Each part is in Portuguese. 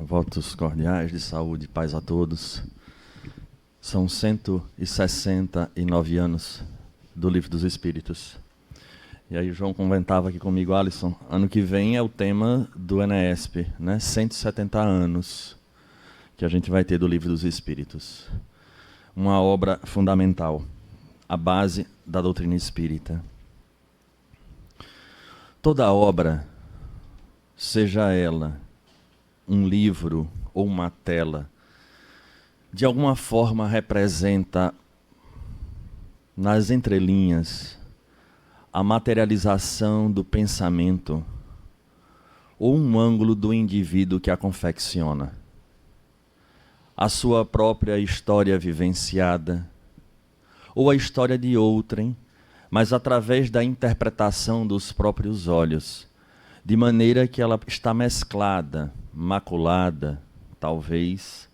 Votos cordiais de saúde e paz a todos. São 169 anos do Livro dos Espíritos. E aí o João comentava aqui comigo, Alisson, ano que vem é o tema do ENESP, né? 170 anos que a gente vai ter do Livro dos Espíritos. Uma obra fundamental, a base da doutrina espírita. Toda obra, seja ela um livro ou uma tela, de alguma forma representa, nas entrelinhas, a materialização do pensamento ou um ângulo do indivíduo que a confecciona. A sua própria história vivenciada, ou a história de outrem, mas através da interpretação dos próprios olhos, de maneira que ela está mesclada, maculada, talvez,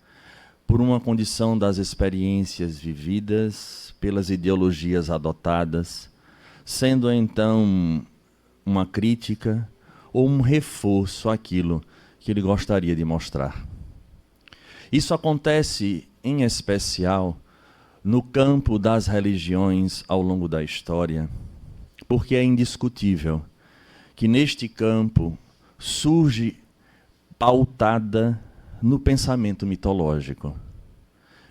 por uma condição das experiências vividas, pelas ideologias adotadas, sendo então uma crítica ou um reforço àquilo que ele gostaria de mostrar. Isso acontece, em especial, no campo das religiões ao longo da história, porque é indiscutível que neste campo surge pautada no pensamento mitológico.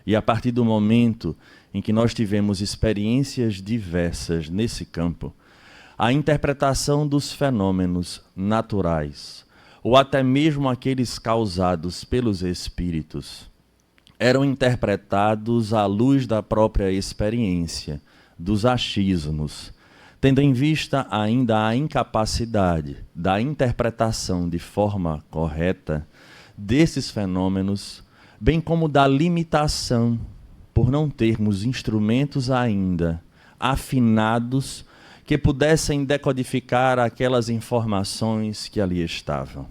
E a partir do momento em que nós tivemos experiências diversas nesse campo, a interpretação dos fenômenos naturais, ou até mesmo aqueles causados pelos espíritos, eram interpretados à luz da própria experiência, dos achismos, tendo em vista ainda a incapacidade da interpretação de forma correta desses fenômenos, bem como da limitação por não termos instrumentos ainda afinados que pudessem decodificar aquelas informações que ali estavam.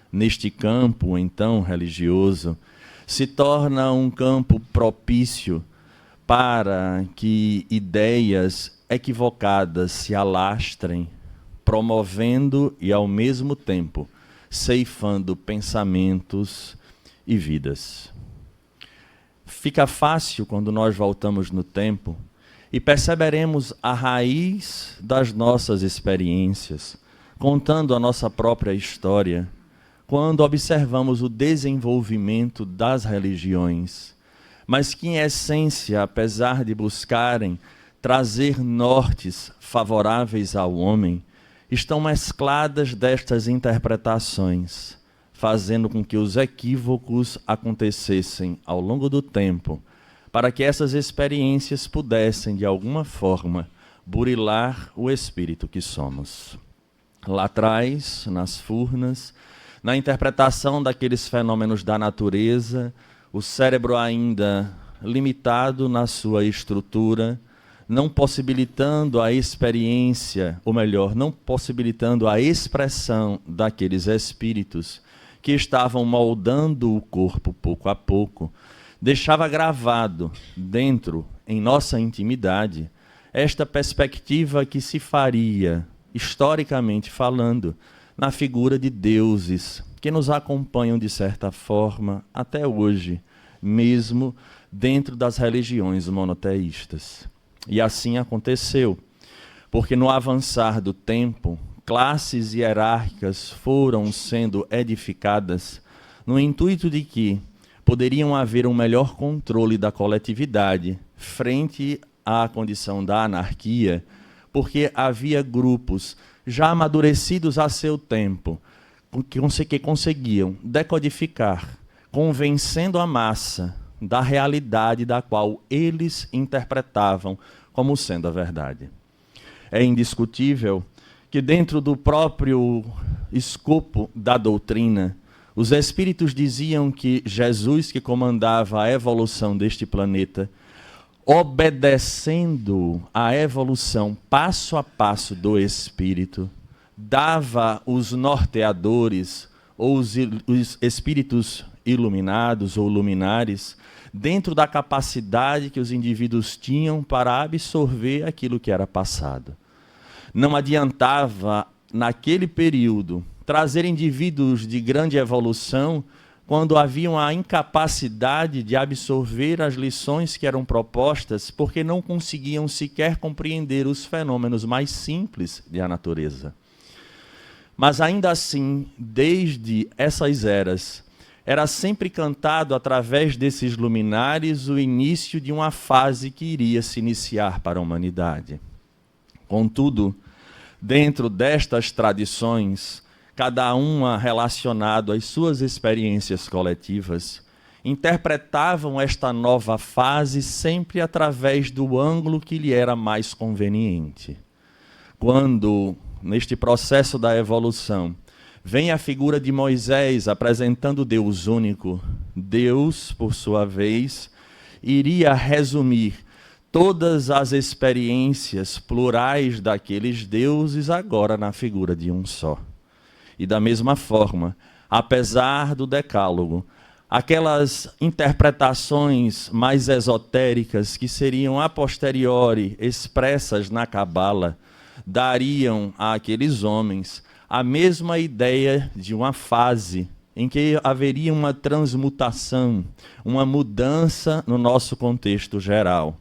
Neste campo, então, religioso, se torna um campo propício para que ideias equivocadas se alastrem, promovendo e, ao mesmo tempo, ceifando pensamentos e vidas. Fica fácil quando nós voltamos no tempo e perceberemos a raiz das nossas experiências, contando a nossa própria história, quando observamos o desenvolvimento das religiões, mas que, em essência, apesar de buscarem trazer nortes favoráveis ao homem, estão mescladas destas interpretações, fazendo com que os equívocos acontecessem ao longo do tempo, para que essas experiências pudessem, de alguma forma, burilar o espírito que somos. Lá atrás, nas furnas, na interpretação daqueles fenômenos da natureza, o cérebro ainda limitado na sua estrutura, não possibilitando a experiência, ou melhor, não possibilitando a expressão daqueles espíritos que estavam moldando o corpo pouco a pouco, deixava gravado dentro, em nossa intimidade, esta perspectiva que se faria, historicamente falando, na figura de deuses que nos acompanham de certa forma até hoje, mesmo dentro das religiões monoteístas. E assim aconteceu, porque no avançar do tempo, classes hierárquicas foram sendo edificadas no intuito de que poderiam haver um melhor controle da coletividade frente à condição da anarquia, porque havia grupos já amadurecidos a seu tempo, que conseguiam decodificar, convencendo a massa da realidade da qual eles interpretavam como sendo a verdade. É indiscutível que dentro do próprio escopo da doutrina, os espíritos diziam que Jesus, que comandava a evolução deste planeta, obedecendo à evolução passo a passo do espírito, dava os norteadores, ou os espíritos iluminados ou luminares, dentro da capacidade que os indivíduos tinham para absorver aquilo que era passado. Não adiantava, naquele período, trazer indivíduos de grande evolução quando havia uma incapacidade de absorver as lições que eram propostas, porque não conseguiam sequer compreender os fenômenos mais simples da natureza. Mas ainda assim, desde essas eras, era sempre cantado através desses luminares o início de uma fase que iria se iniciar para a humanidade. Contudo, dentro destas tradições, cada uma relacionado às suas experiências coletivas, interpretavam esta nova fase sempre através do ângulo que lhe era mais conveniente. Quando, neste processo da evolução, vem a figura de Moisés apresentando Deus único, Deus, por sua vez, iria resumir todas as experiências plurais daqueles deuses agora na figura de um só. E da mesma forma, apesar do decálogo, aquelas interpretações mais esotéricas que seriam a posteriori expressas na Cabala, dariam àqueles homens a mesma ideia de uma fase em que haveria uma transmutação, uma mudança no nosso contexto geral,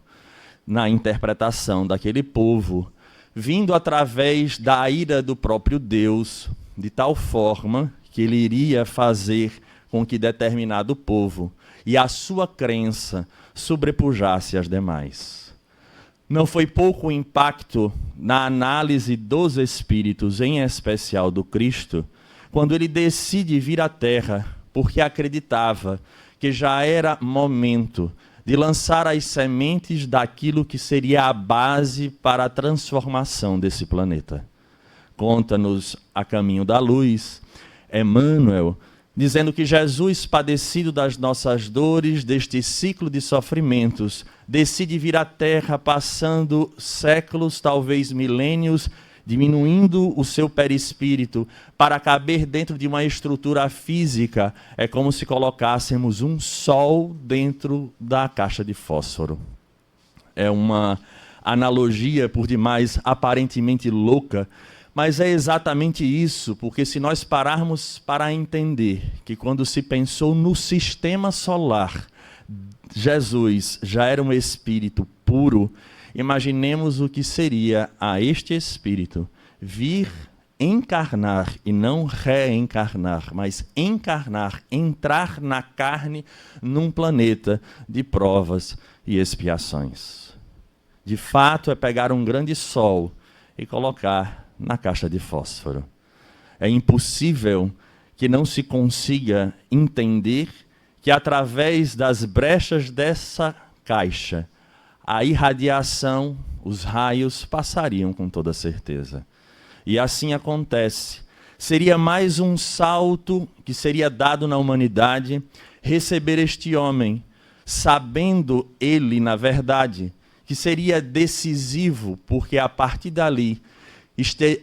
na interpretação daquele povo, vindo através da ira do próprio Deus, de tal forma que ele iria fazer com que determinado povo e a sua crença sobrepujasse as demais. Não foi pouco o impacto na análise dos espíritos, em especial do Cristo, quando ele decide vir à Terra, porque acreditava que já era momento de lançar as sementes daquilo que seria a base para a transformação desse planeta. Conta-nos A Caminho da Luz, Emmanuel, dizendo que Jesus, padecido das nossas dores, deste ciclo de sofrimentos, decide vir à Terra passando séculos, talvez milênios, diminuindo o seu perispírito para caber dentro de uma estrutura física. É como se colocássemos um sol dentro da caixa de fósforo. É uma analogia, por demais, aparentemente louca, mas é exatamente isso, porque se nós pararmos para entender que quando se pensou no sistema solar, Jesus já era um espírito puro, imaginemos o que seria a este espírito vir encarnar, e não reencarnar, mas encarnar, entrar na carne num planeta de provas e expiações. De fato, é pegar um grande sol e colocar na caixa de fósforo. É impossível que não se consiga entender que através das brechas dessa caixa, a irradiação, os raios passariam com toda certeza. E assim acontece. Seria mais um salto que seria dado na humanidade, receber este homem, sabendo ele, na verdade, que seria decisivo, porque a partir dali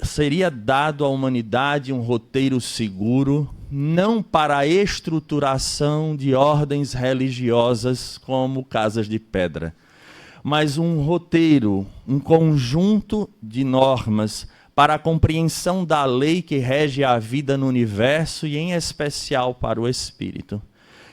seria dado à humanidade um roteiro seguro, não para a estruturação de ordens religiosas como casas de pedra, mas um roteiro, um conjunto de normas para a compreensão da lei que rege a vida no universo e, em especial, para o espírito,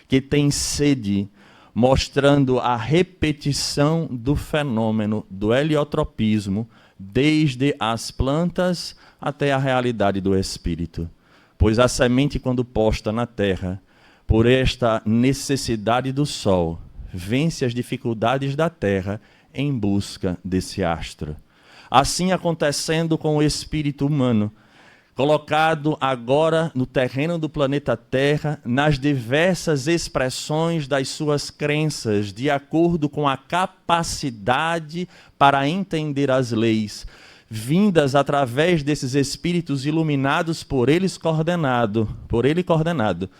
que tem sede, mostrando a repetição do fenômeno do heliotropismo, desde as plantas até a realidade do espírito. Pois a semente, quando posta na terra, por esta necessidade do sol, vence as dificuldades da terra em busca desse astro. Assim acontecendo com o espírito humano, colocado agora no terreno do planeta Terra, nas diversas expressões das suas crenças, de acordo com a capacidade para entender as leis, vindas através desses espíritos iluminados por ele coordenado,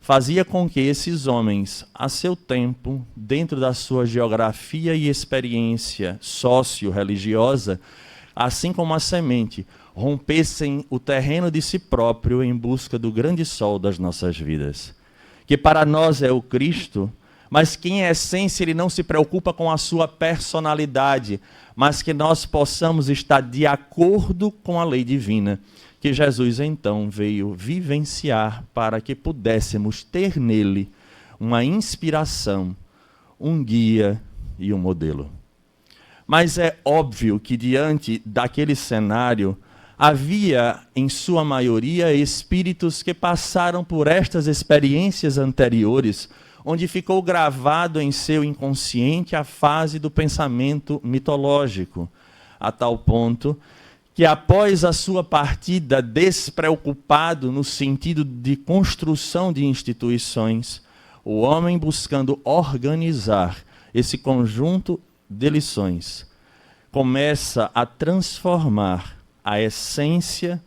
fazia com que esses homens, a seu tempo, dentro da sua geografia e experiência socio-religiosa, assim como a semente, rompessem o terreno de si próprio em busca do grande sol das nossas vidas. Que para nós é o Cristo, mas que em essência ele não se preocupa com a sua personalidade, mas que nós possamos estar de acordo com a lei divina, que Jesus então veio vivenciar para que pudéssemos ter nele uma inspiração, um guia e um modelo. Mas é óbvio que diante daquele cenário havia, em sua maioria, espíritos que passaram por estas experiências anteriores, onde ficou gravado em seu inconsciente a fase do pensamento mitológico, a tal ponto que após a sua partida, despreocupado no sentido de construção de instituições, o homem buscando organizar esse conjunto de lições, começa a transformar a essência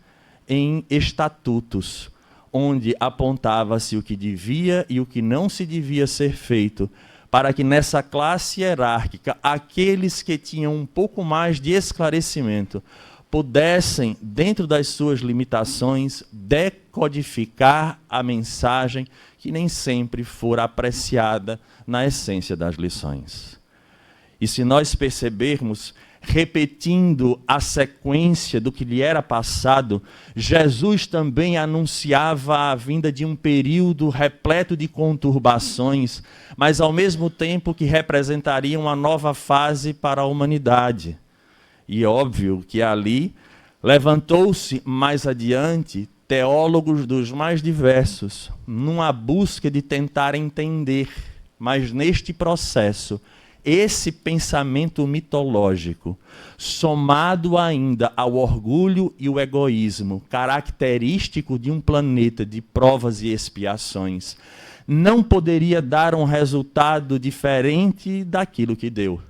em estatutos, onde apontava-se o que devia e o que não se devia ser feito, para que nessa classe hierárquica, aqueles que tinham um pouco mais de esclarecimento pudessem, dentro das suas limitações, decodificar a mensagem que nem sempre fora apreciada na essência das lições. E se nós percebermos, repetindo a sequência do que lhe era passado, Jesus também anunciava a vinda de um período repleto de conturbações, mas ao mesmo tempo que representaria uma nova fase para a humanidade. E óbvio que ali levantou-se mais adiante teólogos dos mais diversos, numa busca de tentar entender, mas neste processo, esse pensamento mitológico, somado ainda ao orgulho e o egoísmo, característico de um planeta de provas e expiações, não poderia dar um resultado diferente daquilo que deu.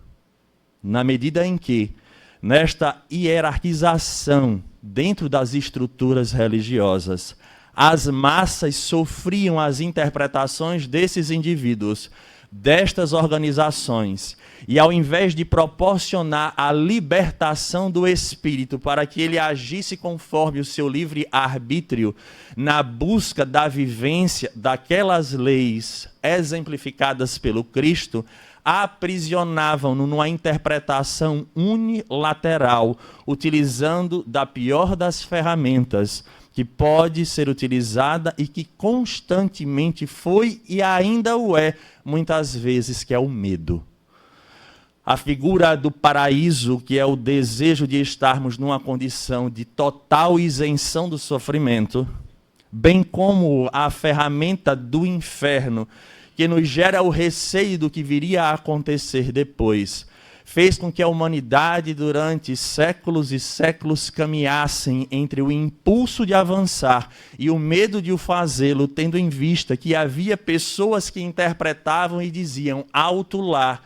Na medida em que, nesta hierarquização dentro das estruturas religiosas, as massas sofriam as interpretações desses indivíduos, destas organizações, e ao invés de proporcionar a libertação do espírito para que ele agisse conforme o seu livre arbítrio na busca da vivência daquelas leis exemplificadas pelo Cristo, aprisionavam-no numa interpretação unilateral, utilizando da pior das ferramentas que pode ser utilizada e que constantemente foi e ainda o é, muitas vezes, que é o medo. A figura do paraíso, que é o desejo de estarmos numa condição de total isenção do sofrimento, bem como a ferramenta do inferno, que nos gera o receio do que viria a acontecer depois, fez com que a humanidade durante séculos e séculos caminhassem entre o impulso de avançar e o medo de o fazê-lo, tendo em vista que havia pessoas que interpretavam e diziam alto lá,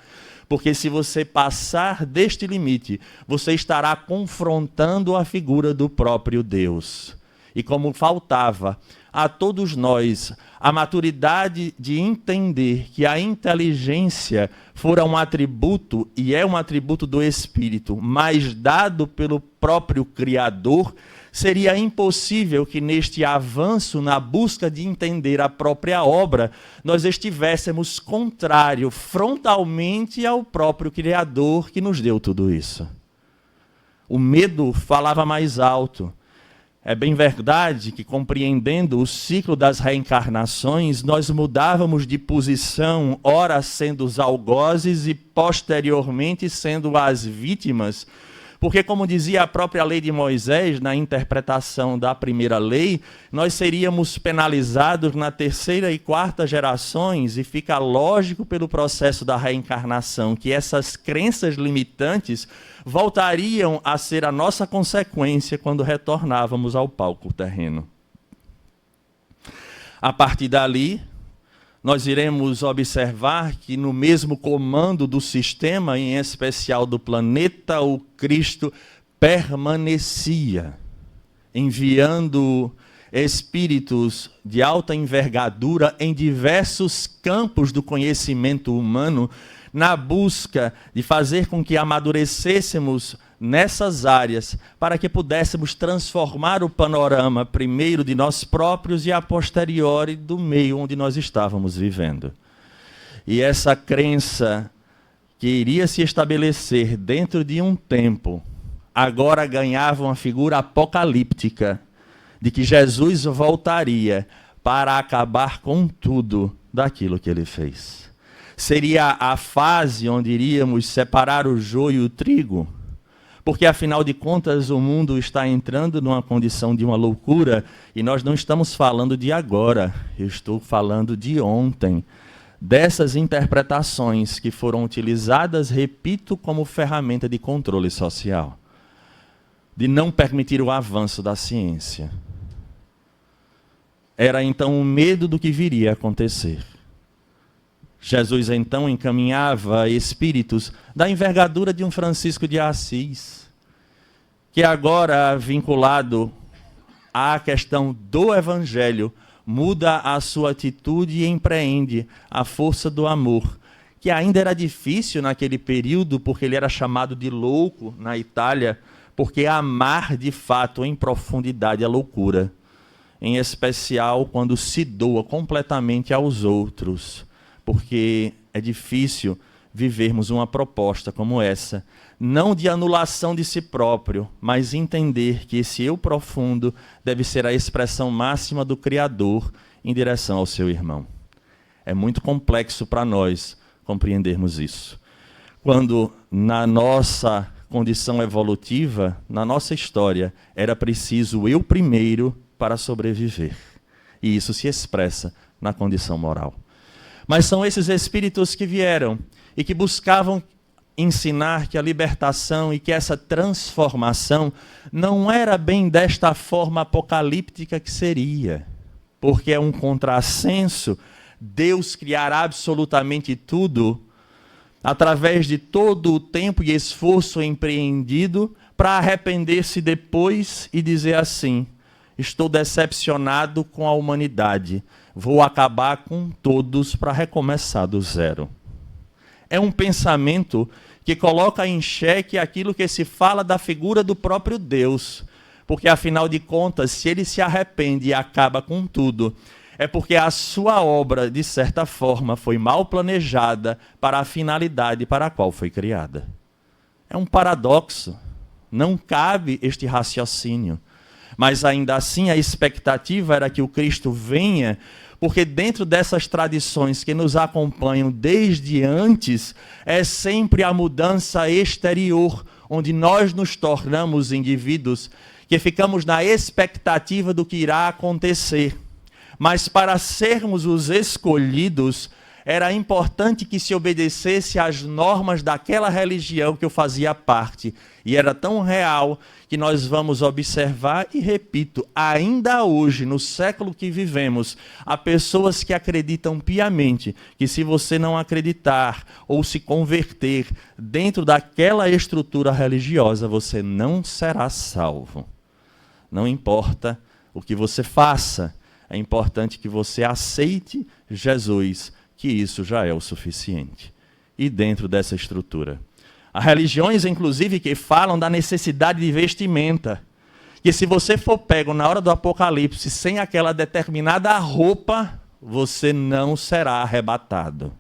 porque se você passar deste limite, você estará confrontando a figura do próprio Deus. E como faltava a todos nós a maturidade de entender que a inteligência fora um atributo, e é um atributo do Espírito, mas dado pelo próprio Criador, seria impossível que neste avanço, na busca de entender a própria obra, nós estivéssemos contrário frontalmente ao próprio Criador que nos deu tudo isso. O medo falava mais alto. É bem verdade que, compreendendo o ciclo das reencarnações, nós mudávamos de posição, ora sendo os algozes e posteriormente sendo as vítimas, porque, como dizia a própria lei de Moisés, na interpretação da primeira lei, nós seríamos penalizados na terceira e quarta gerações, e fica lógico pelo processo da reencarnação que essas crenças limitantes voltariam a ser a nossa consequência quando retornávamos ao palco terreno. A partir dali, nós iremos observar que no mesmo comando do sistema, em especial do planeta, o Cristo permanecia, enviando espíritos de alta envergadura em diversos campos do conhecimento humano, na busca de fazer com que amadurecêssemos nessas áreas, para que pudéssemos transformar o panorama, primeiro de nós próprios e a posteriori do meio onde nós estávamos vivendo. E essa crença que iria se estabelecer dentro de um tempo, agora ganhava uma figura apocalíptica, de que Jesus voltaria para acabar com tudo daquilo que ele fez. Seria a fase onde iríamos separar o joio e o trigo, porque afinal de contas o mundo está entrando numa condição de uma loucura, e nós não estamos falando de agora, eu estou falando de ontem, dessas interpretações que foram utilizadas, repito, como ferramenta de controle social, de não permitir o avanço da ciência. Era então o medo do que viria a acontecer. Jesus então encaminhava espíritos da envergadura de um Francisco de Assis, que agora, vinculado à questão do Evangelho, muda a sua atitude e empreende a força do amor, que ainda era difícil naquele período, porque ele era chamado de louco na Itália, porque amar de fato em profundidade é loucura, em especial quando se doa completamente aos outros, porque é difícil vivermos uma proposta como essa, não de anulação de si próprio, mas entender que esse eu profundo deve ser a expressão máxima do Criador em direção ao seu irmão. É muito complexo para nós compreendermos isso. Quando na nossa condição evolutiva, na nossa história, era preciso eu primeiro para sobreviver. E isso se expressa na condição moral. Mas são esses espíritos que vieram e que buscavam ensinar que a libertação e que essa transformação não era bem desta forma apocalíptica que seria, porque é um contrassenso Deus criar absolutamente tudo através de todo o tempo e esforço empreendido para arrepender-se depois e dizer assim: estou decepcionado com a humanidade, vou acabar com todos para recomeçar do zero. É um pensamento que coloca em xeque aquilo que se fala da figura do próprio Deus, porque afinal de contas, se ele se arrepende e acaba com tudo, é porque a sua obra, de certa forma, foi mal planejada para a finalidade para a qual foi criada. É um paradoxo, não cabe este raciocínio. Mas ainda assim a expectativa era que o Cristo venha, porque dentro dessas tradições que nos acompanham desde antes, é sempre a mudança exterior, onde nós nos tornamos indivíduos que ficamos na expectativa do que irá acontecer. Mas para sermos os escolhidos, era importante que se obedecesse às normas daquela religião que eu fazia parte. E era tão real que nós vamos observar, e repito, ainda hoje, no século que vivemos, há pessoas que acreditam piamente que se você não acreditar ou se converter dentro daquela estrutura religiosa, você não será salvo. Não importa o que você faça, é importante que você aceite Jesus, que isso já é o suficiente. E dentro dessa estrutura, há religiões, inclusive, que falam da necessidade de vestimenta. Que se você for pego na hora do Apocalipse sem aquela determinada roupa, você não será arrebatado.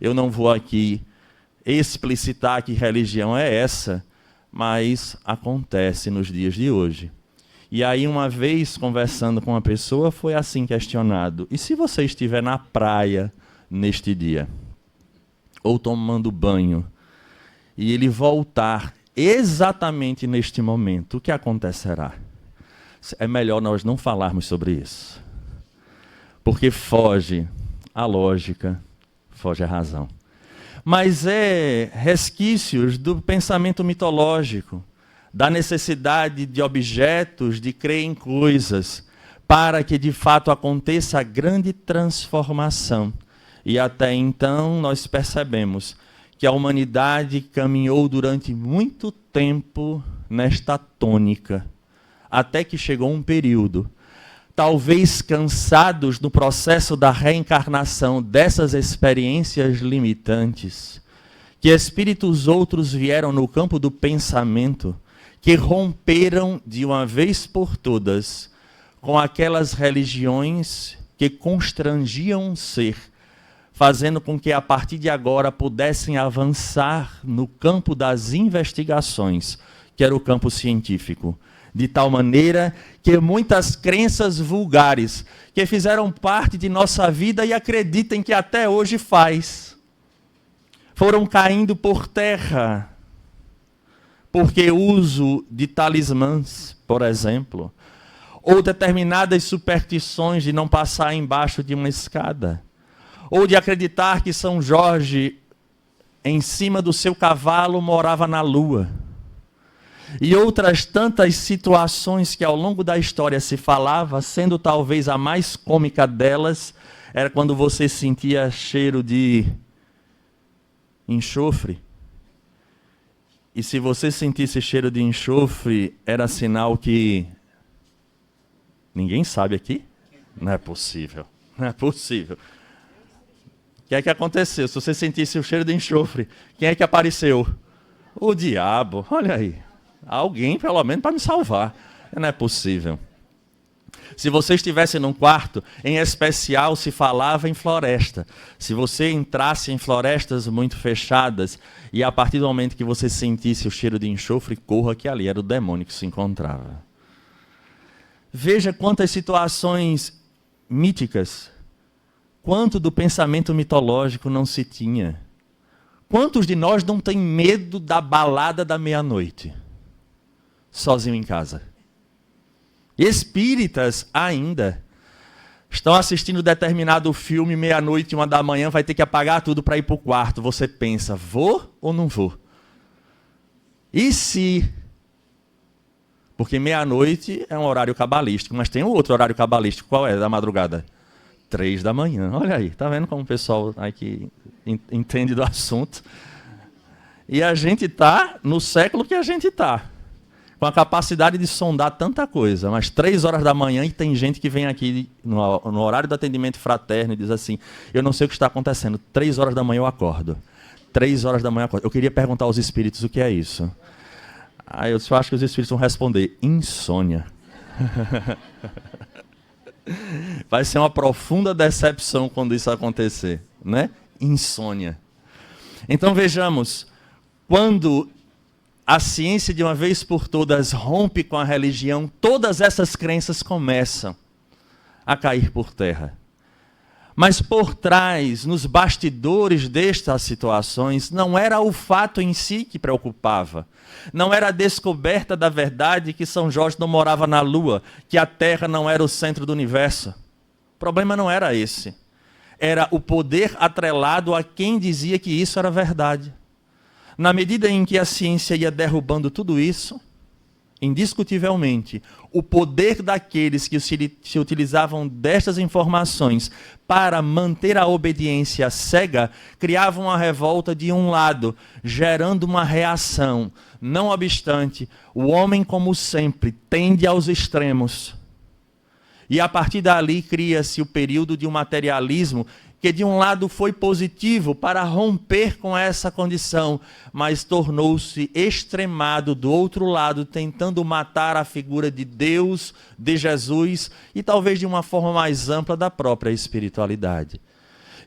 Eu não vou aqui explicitar que religião é essa, mas acontece nos dias de hoje. E aí, uma vez, conversando com uma pessoa, foi assim questionado: e se você estiver na praia neste dia, ou tomando banho, e ele voltar exatamente neste momento, o que acontecerá? É melhor nós não falarmos sobre isso, porque foge à lógica, foge à razão. Mas é resquícios do pensamento mitológico, da necessidade de objetos, de crer em coisas, para que de fato aconteça a grande transformação. E até então nós percebemos que a humanidade caminhou durante muito tempo nesta tônica, até que chegou um período, talvez cansados no processo da reencarnação dessas experiências limitantes, que espíritos outros vieram no campo do pensamento, que romperam de uma vez por todas com aquelas religiões que constrangiam um ser, fazendo com que a partir de agora pudessem avançar no campo das investigações, que era o campo científico. De tal maneira que muitas crenças vulgares que fizeram parte de nossa vida e acreditem que até hoje faz, foram caindo por terra. Porque o uso de talismãs, por exemplo, ou determinadas superstições de não passar embaixo de uma escada, ou de acreditar que São Jorge, em cima do seu cavalo, morava na lua. E outras tantas situações que ao longo da história se falava, sendo talvez a mais cômica delas, era quando você sentia cheiro de enxofre. E se você sentisse cheiro de enxofre, era sinal que... Ninguém sabe aqui? Não é possível, não é possível. O que é que aconteceu? Se você sentisse o cheiro de enxofre, quem é que apareceu? O diabo, olha aí. Alguém, pelo menos, para me salvar. Não é possível. Se você estivesse num quarto, em especial se falava em floresta. Se você entrasse em florestas muito fechadas, e a partir do momento que você sentisse o cheiro de enxofre, corra que ali era o demônio que se encontrava. Veja quantas situações míticas, quanto do pensamento mitológico não se tinha. Quantos de nós não tem medo da balada da meia-noite? Sozinho em casa. Espíritas ainda estão assistindo determinado filme, meia-noite, 1h, vai ter que apagar tudo para ir para o quarto. Você pensa, vou ou não vou? E se? Porque meia-noite é um horário cabalístico, mas tem um outro horário cabalístico. Qual é? Da madrugada? 3h. Olha aí, tá vendo como o pessoal aqui entende do assunto? E a gente está no século que a gente está, com a capacidade de sondar tanta coisa, mas 3h e tem gente que vem aqui no horário do atendimento fraterno e diz assim, eu não sei o que está acontecendo, 3h eu acordo. 3h eu acordo. Eu queria perguntar aos espíritos o que é isso. Aí eu acho que os espíritos vão responder, insônia. Vai ser uma profunda decepção quando isso acontecer, né? Insônia. Então vejamos, quando a ciência de uma vez por todas rompe com a religião, todas essas crenças começam a cair por terra. Mas por trás, nos bastidores destas situações, não era o fato em si que preocupava. Não era a descoberta da verdade que São Jorge não morava na Lua, que a Terra não era o centro do universo. O problema não era esse. Era o poder atrelado a quem dizia que isso era verdade. Na medida em que a ciência ia derrubando tudo isso, indiscutivelmente, o poder daqueles que se utilizavam destas informações para manter a obediência cega, criava uma revolta de um lado, gerando uma reação. Não obstante, o homem, como sempre, tende aos extremos. E a partir dali cria-se o período de um materialismo que de um lado foi positivo para romper com essa condição, mas tornou-se extremado do outro lado, tentando matar a figura de Deus, de Jesus e talvez de uma forma mais ampla da própria espiritualidade.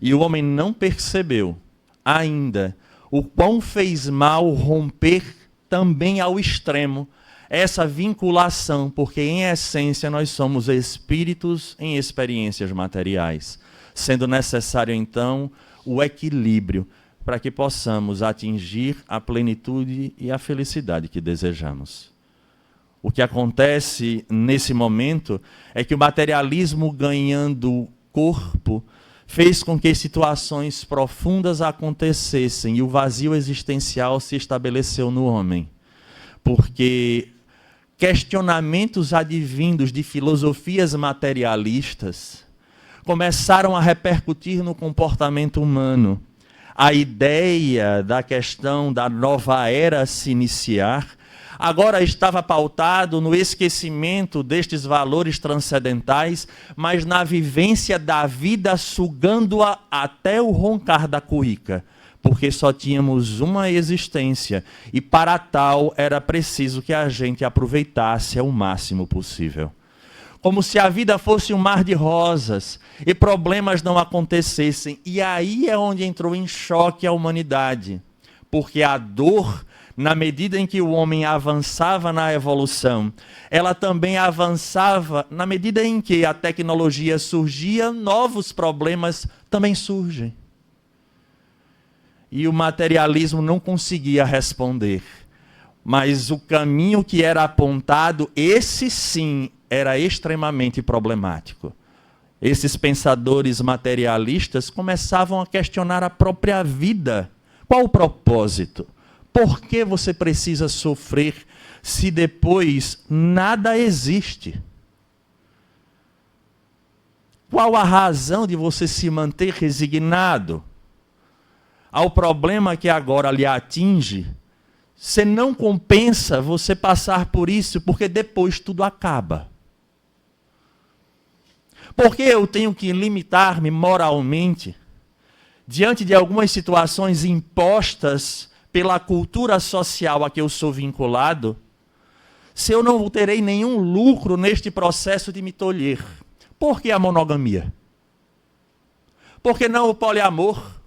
E o homem não percebeu ainda o quão fez mal romper também ao extremo essa vinculação, porque em essência nós somos espíritos em experiências materiais. Sendo necessário, então, o equilíbrio para que possamos atingir a plenitude e a felicidade que desejamos. O que acontece nesse momento é que o materialismo ganhando corpo fez com que situações profundas acontecessem e o vazio existencial se estabeleceu no homem. Porque questionamentos advindos de filosofias materialistas começaram a repercutir no comportamento humano. A ideia da questão da nova era se iniciar agora estava pautado no esquecimento destes valores transcendentais, mas na vivência da vida sugando-a até o roncar da cuíca, porque só tínhamos uma existência e para tal era preciso que a gente aproveitasse ao máximo possível. Como se a vida fosse um mar de rosas e problemas não acontecessem. E aí é onde entrou em choque a humanidade. Porque a dor na medida em que o homem avançava na evolução, ela também avançava na medida em que a tecnologia surgia, novos problemas também surgem. E o materialismo não conseguia responder. Mas o caminho que era apontado, esse sim, era extremamente problemático. Esses pensadores materialistas começavam a questionar a própria vida. Qual o propósito? Por que você precisa sofrer se depois nada existe? Qual a razão de você se manter resignado ao problema que agora lhe atinge? Você não compensa você passar por isso, porque depois tudo acaba. Porque eu tenho que limitar-me moralmente diante de algumas situações impostas pela cultura social a que eu sou vinculado, se eu não terei nenhum lucro neste processo de me tolher? Por que a monogamia? Por que não o poliamor?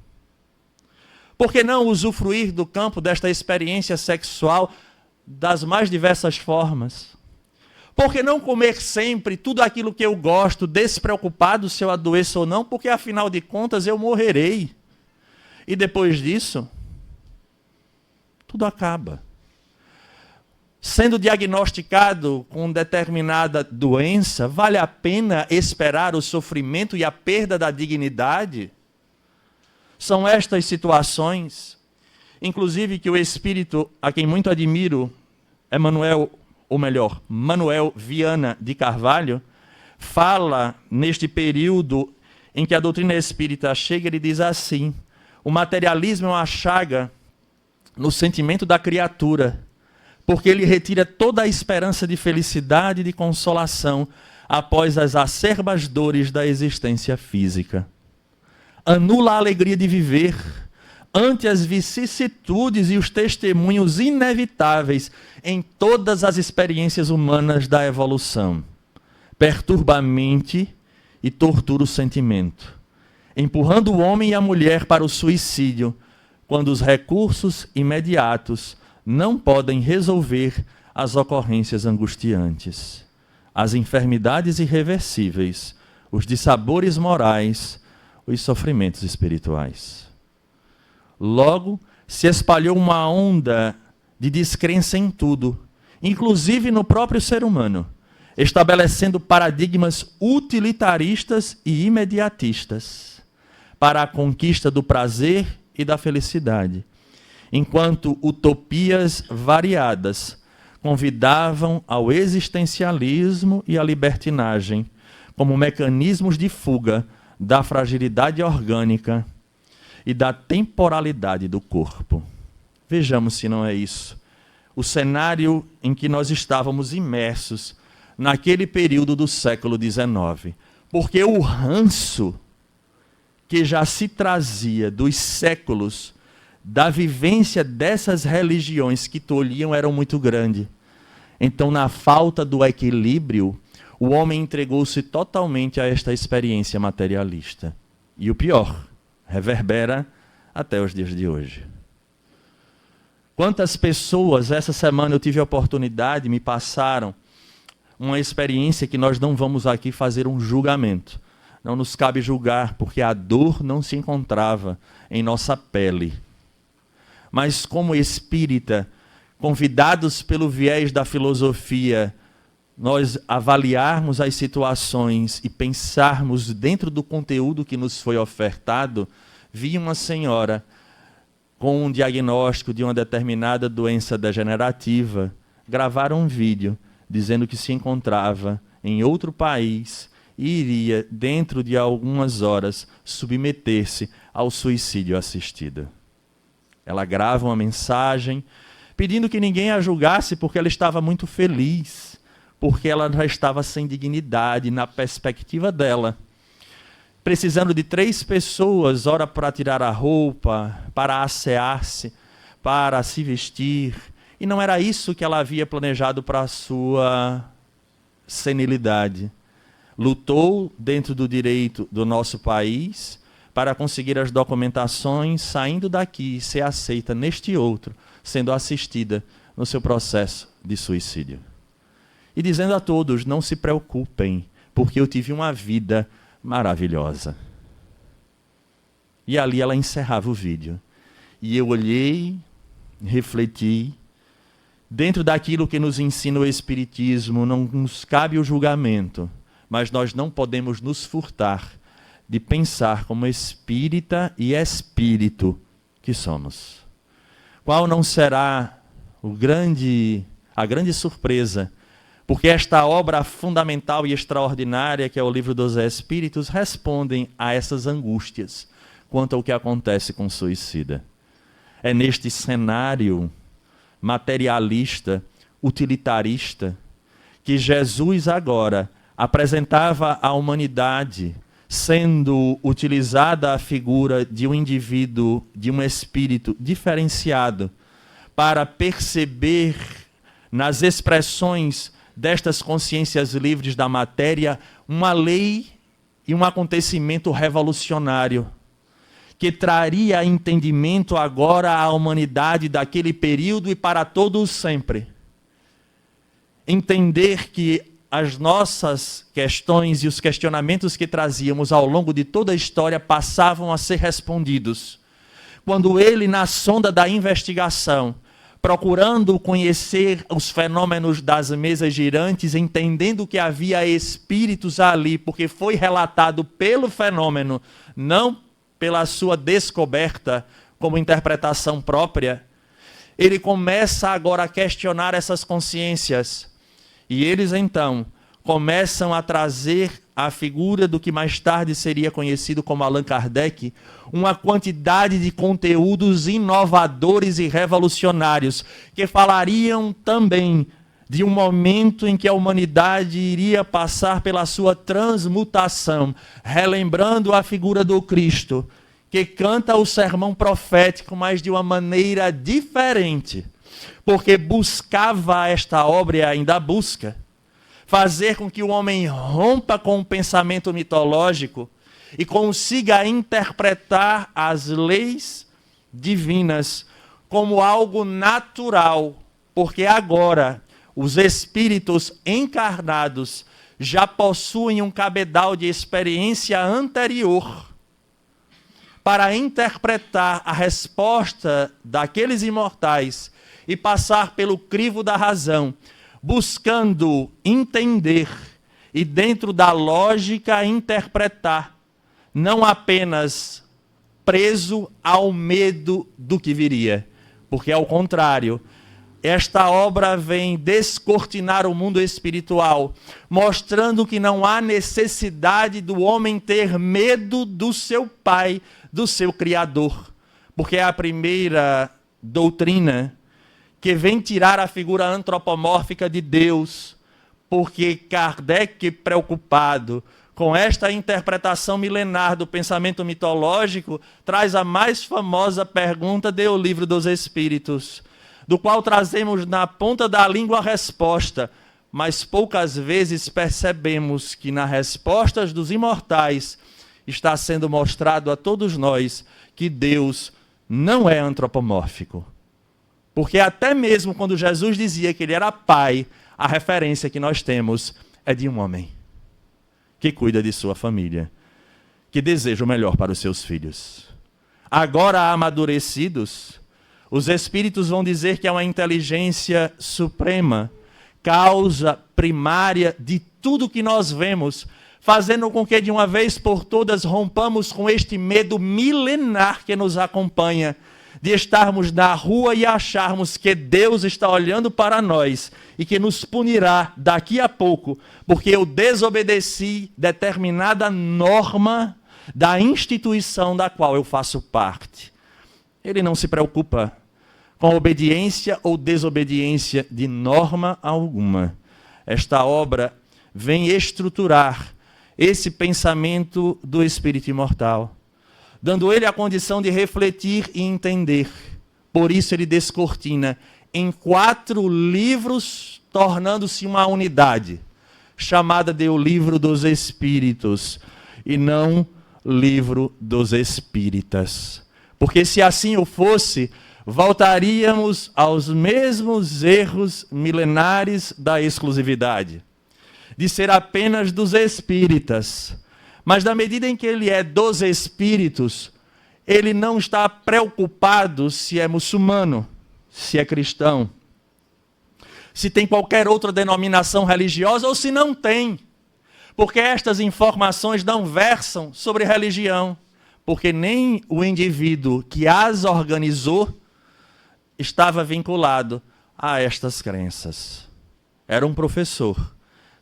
Por que não usufruir do campo desta experiência sexual das mais diversas formas? Por que não comer sempre tudo aquilo que eu gosto, despreocupado se eu adoeço ou não, porque afinal de contas eu morrerei. E depois disso, tudo acaba. Sendo diagnosticado com determinada doença, vale a pena esperar o sofrimento e a perda da dignidade? São estas situações, inclusive, que o espírito, a quem muito admiro, Manuel Viana de Carvalho, fala neste período em que a doutrina espírita chega, ele diz assim: o materialismo é uma chaga no sentimento da criatura, porque ele retira toda a esperança de felicidade e de consolação após as acerbas dores da existência física. Anula a alegria de viver ante as vicissitudes e os testemunhos inevitáveis em todas as experiências humanas da evolução. Perturba a mente e tortura o sentimento, empurrando o homem e a mulher para o suicídio, quando os recursos imediatos não podem resolver as ocorrências angustiantes, as enfermidades irreversíveis, os dissabores morais, os sofrimentos espirituais. Logo, se espalhou uma onda de descrença em tudo, inclusive no próprio ser humano, estabelecendo paradigmas utilitaristas e imediatistas para a conquista do prazer e da felicidade, enquanto utopias variadas convidavam ao existencialismo e à libertinagem como mecanismos de fuga da fragilidade orgânica e da temporalidade do corpo. Vejamos se não é isso o cenário em que nós estávamos imersos naquele período do século XIX. Porque o ranço que já se trazia dos séculos da vivência dessas religiões que tolhiam era muito grande. Então, na falta do equilíbrio, o homem entregou-se totalmente a esta experiência materialista. E o pior, reverbera até os dias de hoje. Quantas pessoas, essa semana eu tive a oportunidade, me passaram uma experiência que nós não vamos aqui fazer um julgamento. Não nos cabe julgar, porque a dor não se encontrava em nossa pele. Mas como espírita, convidados pelo viés da filosofia, nós avaliarmos as situações e pensarmos dentro do conteúdo que nos foi ofertado, vi uma senhora com um diagnóstico de uma determinada doença degenerativa gravar um vídeo dizendo que se encontrava em outro país e iria, dentro de algumas horas, submeter-se ao suicídio assistido. Ela grava uma mensagem pedindo que ninguém a julgasse porque ela estava muito feliz, porque ela já estava sem dignidade na perspectiva dela, precisando de 3 pessoas, ora para tirar a roupa, para assear-se, para se vestir, e não era isso que ela havia planejado para a sua senilidade. Lutou dentro do direito do nosso país para conseguir as documentações, saindo daqui e ser aceita neste outro, sendo assistida no seu processo de suicídio. E dizendo a todos, não se preocupem, porque eu tive uma vida maravilhosa. E ali ela encerrava o vídeo. E eu olhei, refleti, dentro daquilo que nos ensina o Espiritismo, não nos cabe o julgamento, mas nós não podemos nos furtar de pensar como espírita e espírito que somos. Qual não será a grande surpresa? Porque esta obra fundamental e extraordinária, que é o Livro dos Espíritos, respondem a essas angústias quanto ao que acontece com o suicida. É neste cenário materialista, utilitarista, que Jesus agora apresentava à humanidade, sendo utilizada a figura de um indivíduo, de um espírito diferenciado, para perceber nas expressões destas consciências livres da matéria uma lei e um acontecimento revolucionário, que traria entendimento agora à humanidade daquele período e para todos sempre. Entender que as nossas questões e os questionamentos que trazíamos ao longo de toda a história passavam a ser respondidos. Quando ele, na sonda da investigação, procurando conhecer os fenômenos das mesas girantes, entendendo que havia espíritos ali, porque foi relatado pelo fenômeno, não pela sua descoberta como interpretação própria, ele começa agora a questionar essas consciências. E eles então começam a trazer a figura do que mais tarde seria conhecido como Allan Kardec, uma quantidade de conteúdos inovadores e revolucionários, que falariam também de um momento em que a humanidade iria passar pela sua transmutação, relembrando a figura do Cristo, que canta o sermão profético, mas de uma maneira diferente, porque buscava esta obra e ainda busca fazer com que o homem rompa com o pensamento mitológico e consiga interpretar as leis divinas como algo natural, porque agora os espíritos encarnados já possuem um cabedal de experiência anterior para interpretar a resposta daqueles imortais e passar pelo crivo da razão, buscando entender e, dentro da lógica, interpretar, não apenas preso ao medo do que viria, porque, ao contrário, esta obra vem descortinar o mundo espiritual, mostrando que não há necessidade do homem ter medo do seu Pai, do seu Criador, porque é a primeira doutrina que vem tirar a figura antropomórfica de Deus, porque Kardec, preocupado com esta interpretação milenar do pensamento mitológico, traz a mais famosa pergunta do Livro dos Espíritos, do qual trazemos na ponta da língua a resposta, mas poucas vezes percebemos que nas respostas dos imortais está sendo mostrado a todos nós que Deus não é antropomórfico. Porque até mesmo quando Jesus dizia que ele era pai, a referência que nós temos é de um homem que cuida de sua família, que deseja o melhor para os seus filhos. Agora amadurecidos, os espíritos vão dizer que é uma inteligência suprema, causa primária de tudo que nós vemos, fazendo com que de uma vez por todas rompamos com este medo milenar que nos acompanha, de estarmos na rua e acharmos que Deus está olhando para nós e que nos punirá daqui a pouco, porque eu desobedeci determinada norma da instituição da qual eu faço parte. Ele não se preocupa com obediência ou desobediência de norma alguma. Esta obra vem estruturar esse pensamento do espírito imortal, dando ele a condição de refletir e entender. Por isso ele descortina em 4 livros, tornando-se uma unidade, chamada de o Livro dos Espíritos, e não Livro dos Espíritas. Porque se assim o fosse, voltaríamos aos mesmos erros milenares da exclusividade, de ser apenas dos espíritas. Mas na medida em que ele é dos espíritos, ele não está preocupado se é muçulmano, se é cristão, se tem qualquer outra denominação religiosa ou se não tem. Porque estas informações não versam sobre religião, porque nem o indivíduo que as organizou estava vinculado a estas crenças. Era um professor,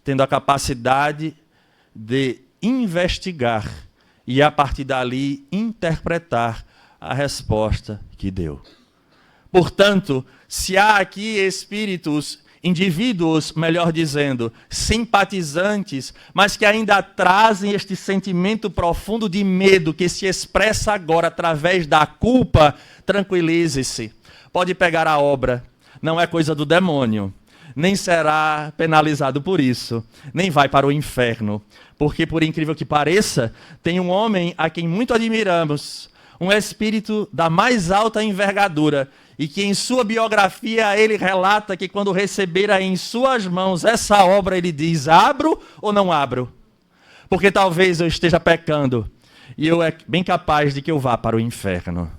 tendo a capacidade de investigar e, a partir dali, interpretar a resposta que deu. Portanto, se há aqui espíritos, indivíduos, melhor dizendo, simpatizantes, mas que ainda trazem este sentimento profundo de medo que se expressa agora através da culpa, tranquilize-se. Pode pegar a obra, não é coisa do demônio, nem será penalizado por isso, nem vai para o inferno. Porque, por incrível que pareça, tem um homem a quem muito admiramos, um espírito da mais alta envergadura, e que em sua biografia ele relata que quando recebera em suas mãos essa obra, ele diz: abro ou não abro? Porque talvez eu esteja pecando, e eu é bem capaz de que eu vá para o inferno.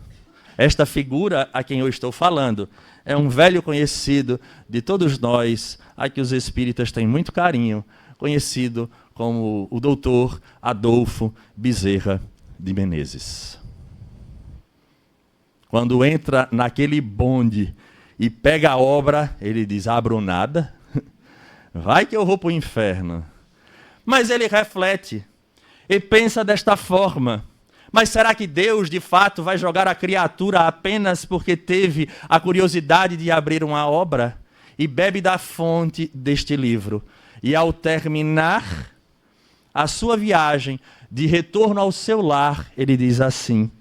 Esta figura a quem eu estou falando é um velho conhecido de todos nós, a que os espíritas têm muito carinho, conhecido como o doutor Adolfo Bezerra de Menezes. Quando entra naquele bonde e pega a obra, ele diz: abro nada, vai que eu vou para o inferno. Mas ele reflete e pensa desta forma: mas será que Deus, de fato, vai jogar a criatura apenas porque teve a curiosidade de abrir uma obra? E bebe da fonte deste livro. E ao terminar a sua viagem de retorno ao seu lar, ele diz assim: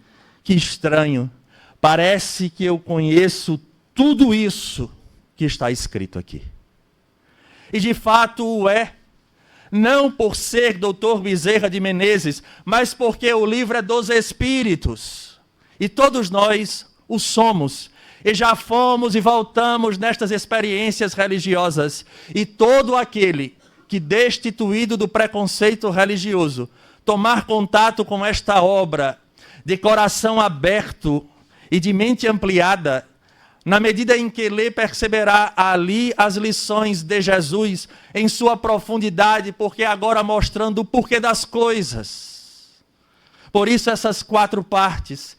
que estranho, parece que eu conheço tudo isso que está escrito aqui. E de fato o é. Não por ser Dr. Bezerra de Menezes, mas porque o livro é dos espíritos. E todos nós o somos. E já fomos e voltamos nestas experiências religiosas. E todo aquele que, destituído do preconceito religioso, tomar contato com esta obra, de coração aberto e de mente ampliada, na medida em que lê, perceberá ali as lições de Jesus em sua profundidade, porque agora mostrando o porquê das coisas. Por isso essas 4 partes,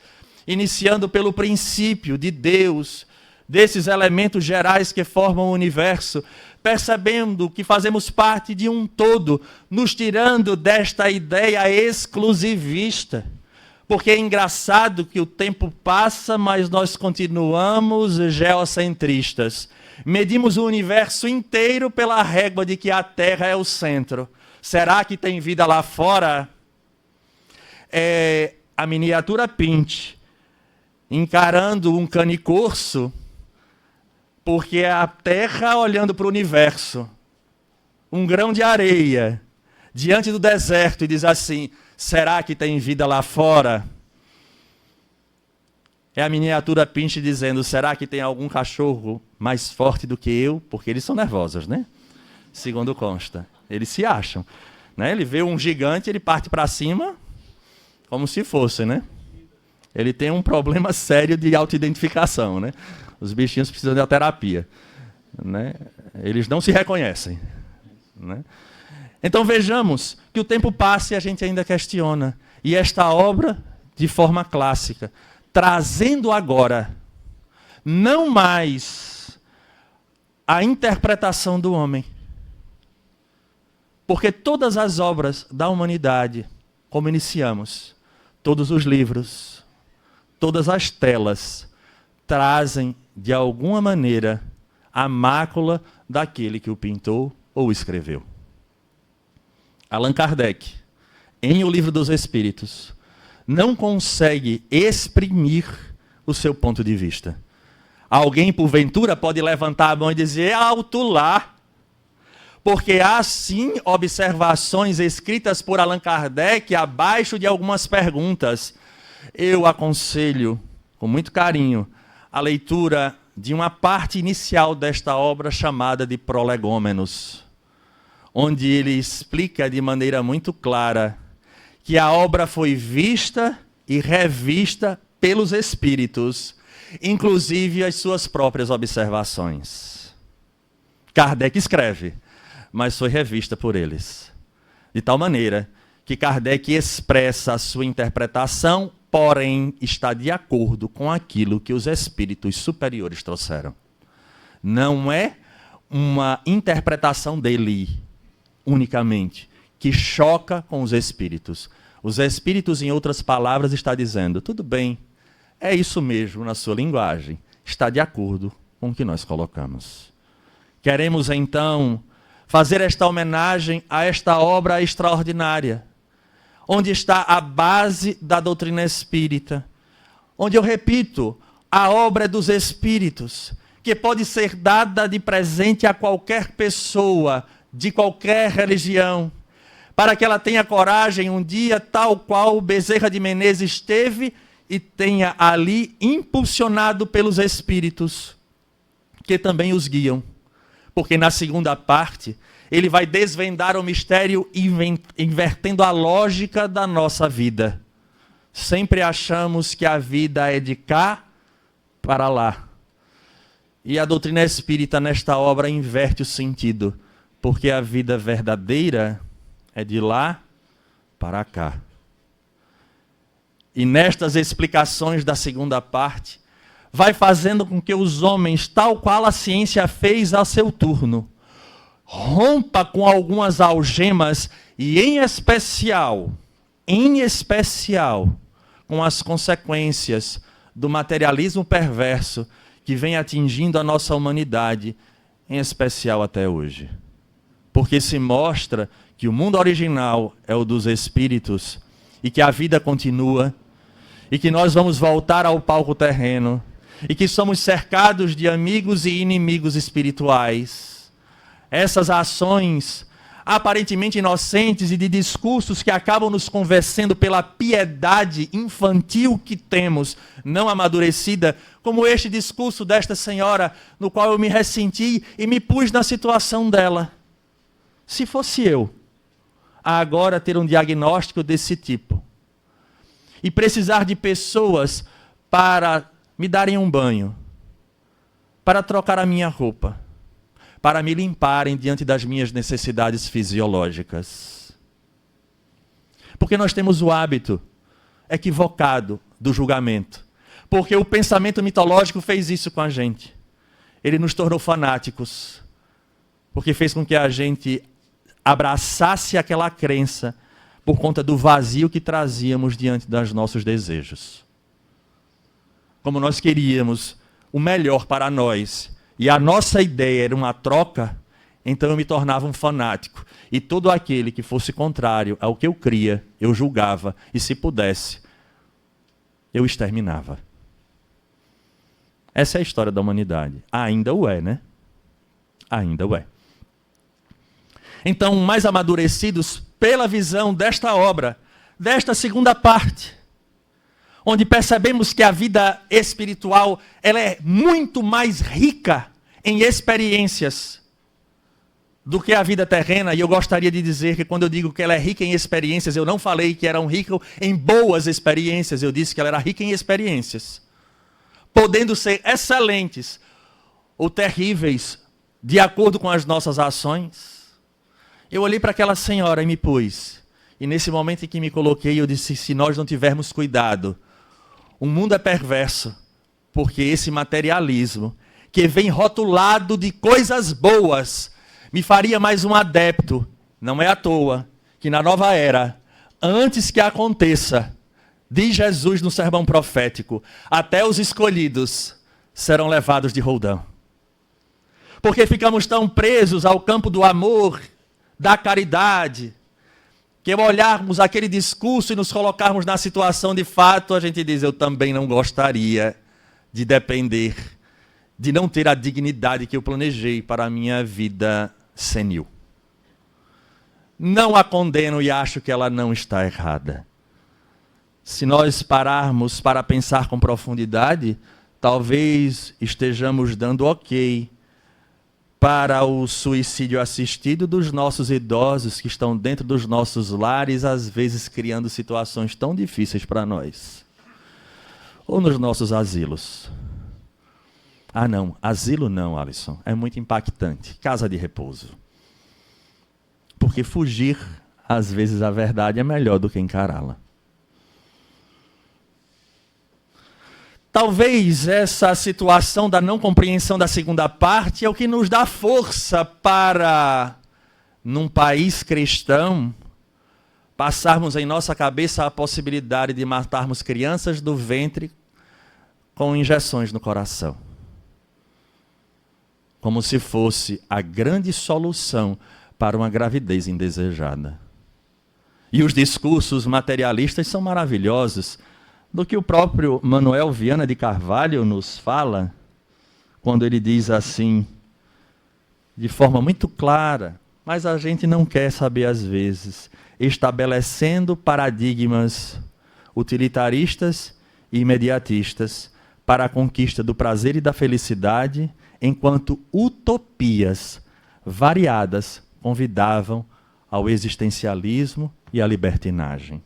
iniciando pelo princípio de Deus, desses elementos gerais que formam o universo, percebendo que fazemos parte de um todo, nos tirando desta ideia exclusivista. Porque é engraçado que o tempo passa, mas nós continuamos geocentristas. Medimos o universo inteiro pela régua de que a Terra é o centro. Será que tem vida lá fora? É a miniatura Pinte, encarando um canicorso, porque é a Terra olhando para o universo. Um grão de areia, diante do deserto, e diz assim: será que tem vida lá fora? É a miniatura Pinche dizendo: será que tem algum cachorro mais forte do que eu? Porque eles são nervosos, né? Segundo consta. Eles se acham. Né? Ele vê um gigante, ele parte para cima como se fosse, né? Ele tem um problema sério de autoidentificação, né? Os bichinhos precisam de terapia. Né? Eles não se reconhecem. Né? Então vejamos que o tempo passa e a gente ainda questiona. E esta obra, de forma clássica, trazendo agora não mais a interpretação do homem. Porque todas as obras da humanidade, como iniciamos, todos os livros, todas as telas, trazem, de alguma maneira, a mácula daquele que o pintou ou escreveu. Allan Kardec, em O Livro dos Espíritos, não consegue exprimir o seu ponto de vista. Alguém, porventura, pode levantar a mão e dizer: alto lá, porque há sim observações escritas por Allan Kardec abaixo de algumas perguntas. Eu aconselho, com muito carinho, a leitura de uma parte inicial desta obra chamada de Prolegômenos, onde ele explica de maneira muito clara que a obra foi vista e revista pelos Espíritos, inclusive as suas próprias observações. Kardec escreve, mas foi revista por eles. De tal maneira que Kardec expressa a sua interpretação, porém está de acordo com aquilo que os Espíritos superiores trouxeram. Não é uma interpretação dele unicamente, que choca com os Espíritos. Os Espíritos, em outras palavras, está dizendo, tudo bem, é isso mesmo na sua linguagem, está de acordo com o que nós colocamos. Queremos, então, fazer esta homenagem a esta obra extraordinária, onde está a base da doutrina espírita, onde, eu repito, a obra é dos Espíritos, que pode ser dada de presente a qualquer pessoa, de qualquer religião, para que ela tenha coragem um dia, tal qual Bezerra de Menezes teve, e tenha ali impulsionado pelos Espíritos, que também os guiam. Porque na segunda parte, ele vai desvendar o mistério invertendo a lógica da nossa vida. Sempre achamos que a vida é de cá para lá. E a doutrina espírita nesta obra inverte o sentido, porque a vida verdadeira é de lá para cá. E nestas explicações da segunda parte, vai fazendo com que os homens, tal qual a ciência fez a seu turno, rompa com algumas algemas e, em especial, com as consequências do materialismo perverso que vem atingindo a nossa humanidade, em especial até hoje. Porque se mostra que o mundo original é o dos Espíritos e que a vida continua e que nós vamos voltar ao palco terreno e que somos cercados de amigos e inimigos espirituais. Essas ações aparentemente inocentes e de discursos que acabam nos convencendo pela piedade infantil que temos, não amadurecida, como este discurso desta senhora, no qual eu me ressenti e me pus na situação dela. Se fosse eu, a agora ter um diagnóstico desse tipo, e precisar de pessoas para me darem um banho, para trocar a minha roupa, para me limparem diante das minhas necessidades fisiológicas. Porque nós temos o hábito equivocado do julgamento. Porque o pensamento mitológico fez isso com a gente. Ele nos tornou fanáticos. Porque fez com que a gente abraçasse aquela crença por conta do vazio que trazíamos diante dos nossos desejos. Como nós queríamos o melhor para nós, e a nossa ideia era uma troca, então eu me tornava um fanático. E todo aquele que fosse contrário ao que eu cria, eu julgava, e se pudesse, eu exterminava. Essa é a história da humanidade. Ainda o é, né? Ainda o é. Então, mais amadurecidos pela visão desta obra, desta segunda parte, onde percebemos que a vida espiritual ela é muito mais rica em experiências do que a vida terrena. E eu gostaria de dizer que quando eu digo que ela é rica em experiências, eu não falei que era rica em boas experiências, eu disse que ela era rica em experiências, podendo ser excelentes ou terríveis, de acordo com as nossas ações. Eu olhei para aquela senhora e me pus. E nesse momento em que me coloquei, eu disse, se nós não tivermos cuidado, o mundo é perverso, porque esse materialismo, que vem rotulado de coisas boas, me faria mais um adepto. Não é à toa que na nova era, antes que aconteça, diz Jesus no sermão profético, até os escolhidos serão levados de roldão. Porque ficamos tão presos ao campo do amor, da caridade, que ao olharmos aquele discurso e nos colocarmos na situação de fato, a gente diz, eu também não gostaria de depender, de não ter a dignidade que eu planejei para a minha vida senil. Não a condeno e acho que ela não está errada. Se nós pararmos para pensar com profundidade, Talvez estejamos dando ok para o suicídio assistido dos nossos idosos que estão dentro dos nossos lares, às vezes criando situações tão difíceis para nós. Ou nos nossos asilos. Ah não, asilo não, Alisson, é muito impactante. Casa de repouso. Porque fugir, às vezes, a verdade é melhor do que encará-la. Talvez essa situação da não compreensão da segunda parte é o que nos dá força para, num país cristão, passarmos em nossa cabeça a possibilidade de matarmos crianças do ventre com injeções no coração. Como se fosse a grande solução para uma gravidez indesejada. E os discursos materialistas são maravilhosos, do que o próprio Manuel Viana de Carvalho nos fala, quando ele diz assim, de forma muito clara, mas a gente não quer saber às vezes, estabelecendo paradigmas utilitaristas e imediatistas para a conquista do prazer e da felicidade, enquanto utopias variadas convidavam ao existencialismo e à libertinagem.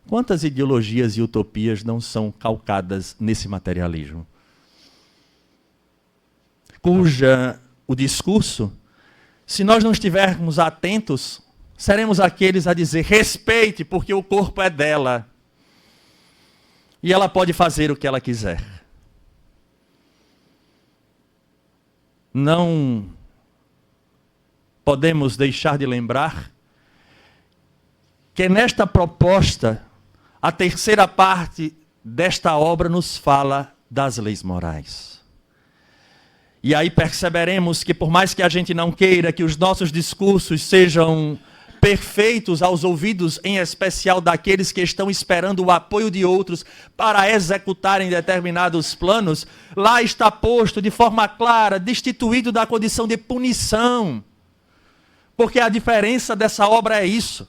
Quantas ideologias e utopias não são calcadas nesse materialismo? Cuja o discurso, se nós não estivermos atentos, seremos aqueles a dizer, respeite, porque o corpo é dela. E ela pode fazer o que ela quiser. Não podemos deixar de lembrar que nesta proposta, a terceira parte desta obra nos fala das leis morais. E aí perceberemos que por mais que a gente não queira que os nossos discursos sejam perfeitos aos ouvidos, em especial daqueles que estão esperando o apoio de outros para executarem determinados planos, lá está posto de forma clara, destituído da condição de punição. Porque a diferença dessa obra é isso.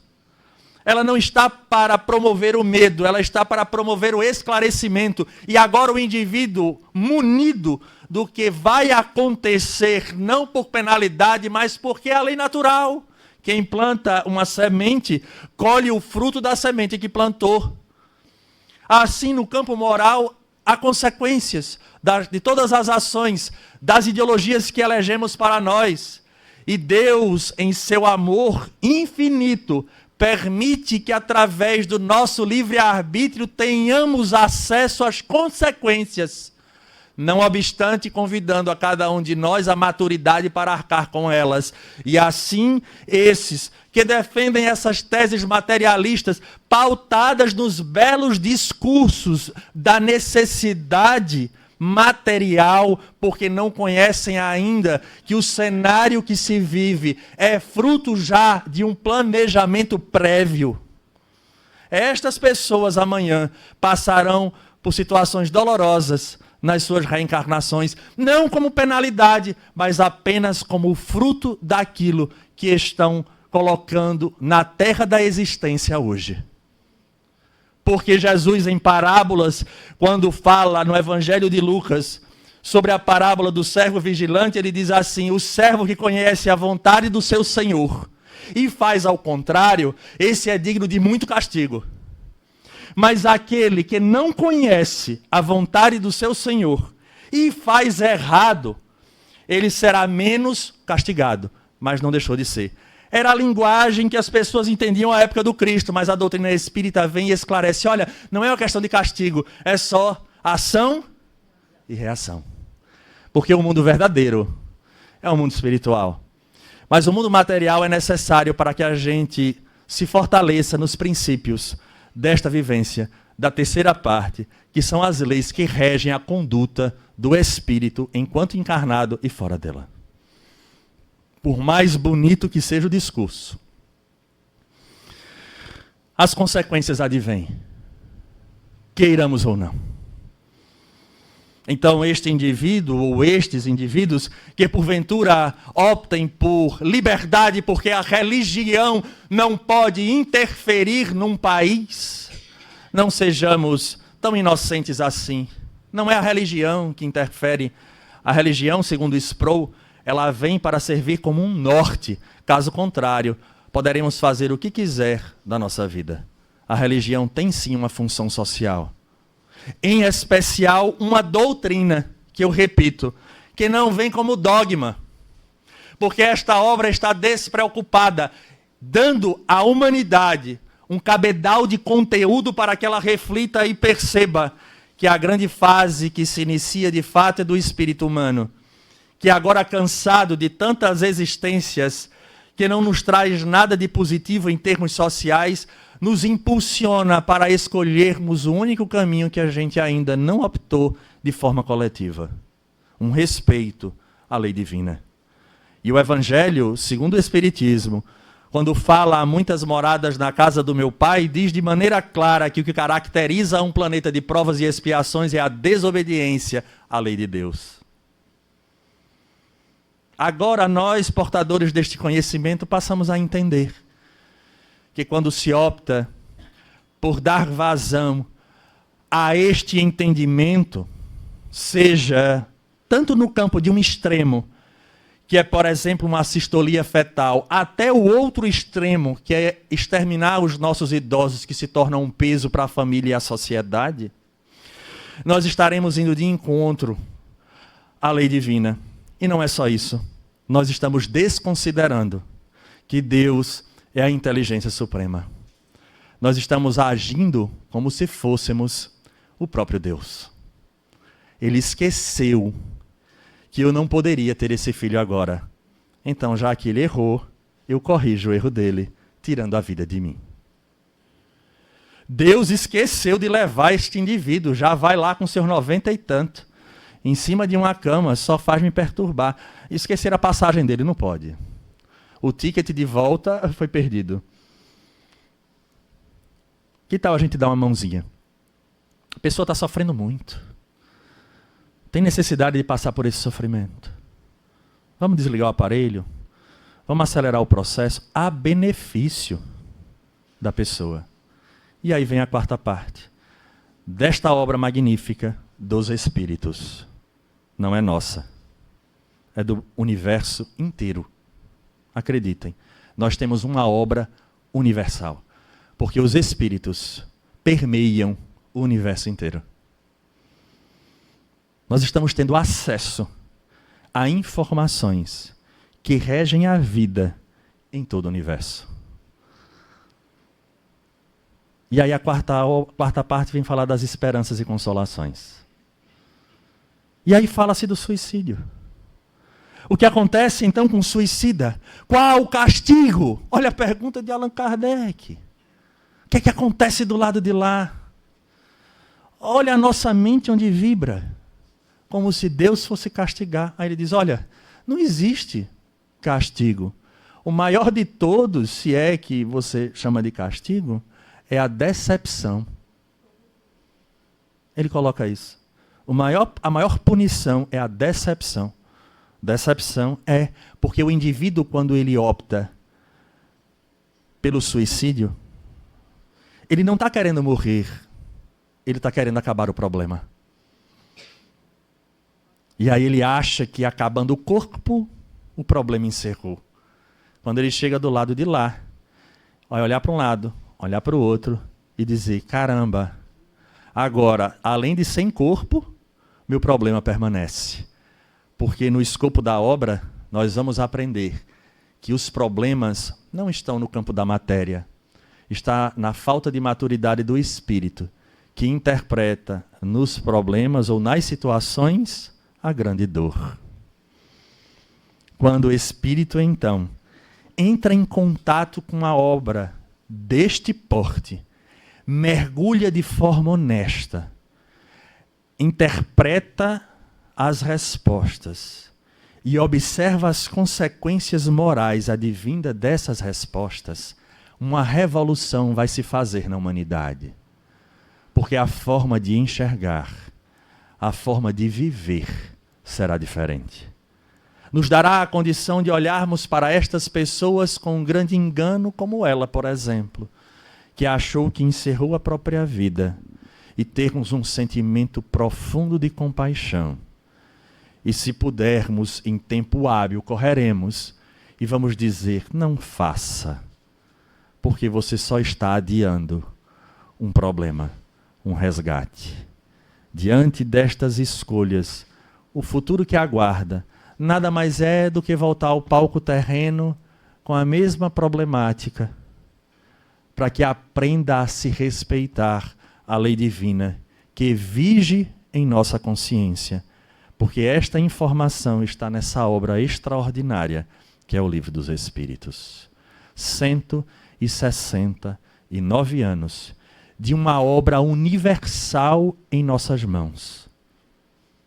Ela não está para promover o medo, ela está para promover o esclarecimento. E agora o indivíduo munido do que vai acontecer, não por penalidade, mas porque é a lei natural. Quem planta uma semente, colhe o fruto da semente que plantou. Assim, no campo moral, há consequências de todas as ações, das ideologias que elegemos para nós. E Deus, em seu amor infinito, permite que através do nosso livre-arbítrio tenhamos acesso às consequências, não obstante convidando a cada um de nós a maturidade para arcar com elas. E assim, esses que defendem essas teses materialistas, pautadas nos belos discursos da necessidade material, porque não conhecem ainda que o cenário que se vive é fruto já de um planejamento prévio. Estas pessoas amanhã passarão por situações dolorosas nas suas reencarnações, não como penalidade, mas apenas como fruto daquilo que estão colocando na terra da existência hoje. Porque Jesus, em parábolas, quando fala no Evangelho de Lucas sobre a parábola do servo vigilante, ele diz assim, o servo que conhece a vontade do seu Senhor e faz ao contrário, esse é digno de muito castigo. Mas aquele que não conhece a vontade do seu Senhor e faz errado, ele será menos castigado, mas não deixou de ser. Era a linguagem que as pessoas entendiam à época do Cristo, mas a doutrina espírita vem e esclarece, olha, não é uma questão de castigo, é só ação e reação. Porque o mundo verdadeiro é um mundo espiritual. Mas o mundo material é necessário para que a gente se fortaleça nos princípios desta vivência, da terceira parte, que são as leis que regem a conduta do espírito enquanto encarnado e fora dela. Por mais bonito que seja o discurso, as consequências advêm, queiramos ou não. Então este indivíduo ou estes indivíduos que porventura optem por liberdade porque a religião não pode interferir num país, não sejamos tão inocentes assim. Não é a religião que interfere. A religião, segundo Sproul, ela vem para servir como um norte. Caso contrário, poderemos fazer o que quiser da nossa vida. A religião tem sim uma função social. Em especial, uma doutrina, que eu repito, que não vem como dogma. Porque esta obra está despreocupada, dando à humanidade um cabedal de conteúdo para que ela reflita e perceba que a grande fase que se inicia de fato é do espírito humano, que agora cansado de tantas existências, que não nos traz nada de positivo em termos sociais, nos impulsiona para escolhermos o único caminho que a gente ainda não optou de forma coletiva. Um respeito à lei divina. E o Evangelho, segundo o Espiritismo, quando fala há muitas moradas na casa do meu pai, diz de maneira clara que o que caracteriza um planeta de provas e expiações é a desobediência à lei de Deus. Agora nós, portadores deste conhecimento, passamos a entender que quando se opta por dar vazão a este entendimento, seja tanto no campo de um extremo, que é, por exemplo, uma assistolia fetal, até o outro extremo, que é exterminar os nossos idosos, que se tornam um peso para a família e a sociedade, nós estaremos indo de encontro à lei divina. E não é só isso. Nós estamos desconsiderando que Deus é a inteligência suprema. Nós estamos agindo como se fôssemos o próprio Deus. Ele esqueceu que eu não poderia ter esse filho agora. Então, já que ele errou, eu corrijo o erro dele, tirando a vida de mim. Deus esqueceu de levar este indivíduo, já vai lá com seus 90 e tanto, em cima de uma cama, só faz me perturbar. Esquecer a passagem dele, não pode. O ticket de volta foi perdido. Que tal a gente dar uma mãozinha? A pessoa está sofrendo muito. Tem necessidade de passar por esse sofrimento. Vamos desligar o aparelho? Vamos acelerar o processo a benefício da pessoa. E aí vem a quarta parte desta obra magnífica dos Espíritos. Não é nossa. É do universo inteiro. Acreditem, nós temos uma obra universal. Porque os Espíritos permeiam o universo inteiro. Nós estamos tendo acesso a informações que regem a vida em todo o universo. E aí a quarta parte vem falar das esperanças e consolações. E aí fala-se do suicídio. O que acontece então com o suicida? Qual o castigo? Olha a pergunta de Allan Kardec. O que é que acontece do lado de lá? Olha a nossa mente onde vibra. Como se Deus fosse castigar. Aí ele diz, olha, não existe castigo. O maior de todos, se é que você chama de castigo, é a decepção. Ele coloca isso. A maior punição é a decepção. Decepção é porque o indivíduo, quando ele opta pelo suicídio, ele não está querendo morrer, ele está querendo acabar o problema. E aí ele acha que acabando o corpo, o problema encerrou. Quando ele chega do lado de lá, vai olhar para um lado, olhar para o outro e dizer, caramba, agora, além de sem corpo, meu problema permanece. Porque no escopo da obra, nós vamos aprender que os problemas não estão no campo da matéria, está na falta de maturidade do espírito, que interpreta nos problemas ou nas situações a grande dor. Quando o espírito, então, entra em contato com a obra deste porte, mergulha de forma honesta, interpreta as respostas e observa as consequências morais advindas dessas respostas, uma revolução vai se fazer na humanidade. Porque a forma de enxergar, a forma de viver será diferente. Nos dará a condição de olharmos para estas pessoas com um grande engano, como ela, por exemplo, que achou que encerrou a própria vida e termos um sentimento profundo de compaixão. E se pudermos, em tempo hábil, correremos e vamos dizer: não faça, porque você só está adiando um problema, um resgate. Diante destas escolhas, o futuro que aguarda nada mais é do que voltar ao palco terreno com a mesma problemática, para que aprenda a se respeitar a lei divina que vige em nossa consciência, porque esta informação está nessa obra extraordinária que é o Livro dos Espíritos. 169 anos de uma obra universal em nossas mãos,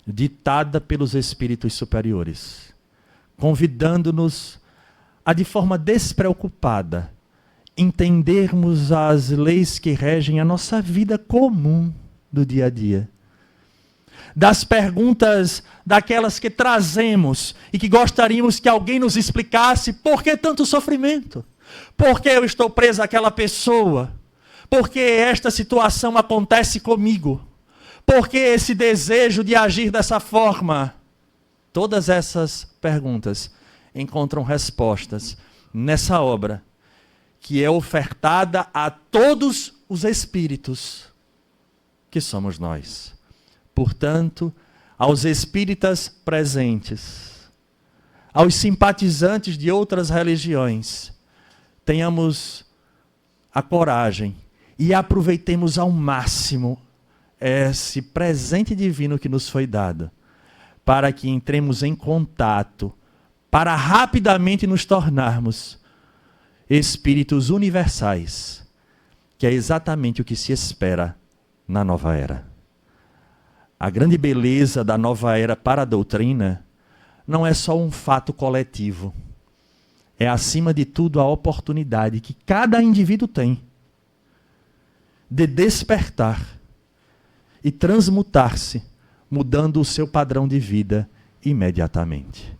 ditada pelos espíritos superiores, convidando-nos a, de forma despreocupada, entendermos as leis que regem a nossa vida comum do dia a dia. Das perguntas daquelas que trazemos e que gostaríamos que alguém nos explicasse: por que tanto sofrimento? Por que eu estou preso àquela pessoa? Por que esta situação acontece comigo? Por que esse desejo de agir dessa forma? Todas essas perguntas encontram respostas nessa obra, que é ofertada a todos os espíritos, que somos nós. Portanto, aos espíritas presentes, aos simpatizantes de outras religiões, tenhamos a coragem e aproveitemos ao máximo esse presente divino que nos foi dado, para que entremos em contato, para rapidamente nos tornarmos espíritos universais, que é exatamente o que se espera na nova era. A grande beleza da nova era para a doutrina não é só um fato coletivo, é acima de tudo a oportunidade que cada indivíduo tem de despertar e transmutar-se, mudando o seu padrão de vida imediatamente.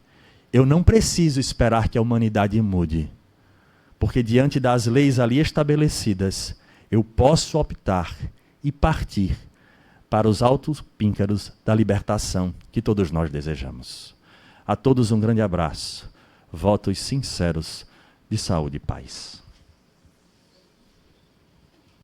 Eu não preciso esperar que a humanidade mude, porque diante das leis ali estabelecidas, eu posso optar e partir para os altos píncaros da libertação que todos nós desejamos. A todos um grande abraço, votos sinceros de saúde e paz.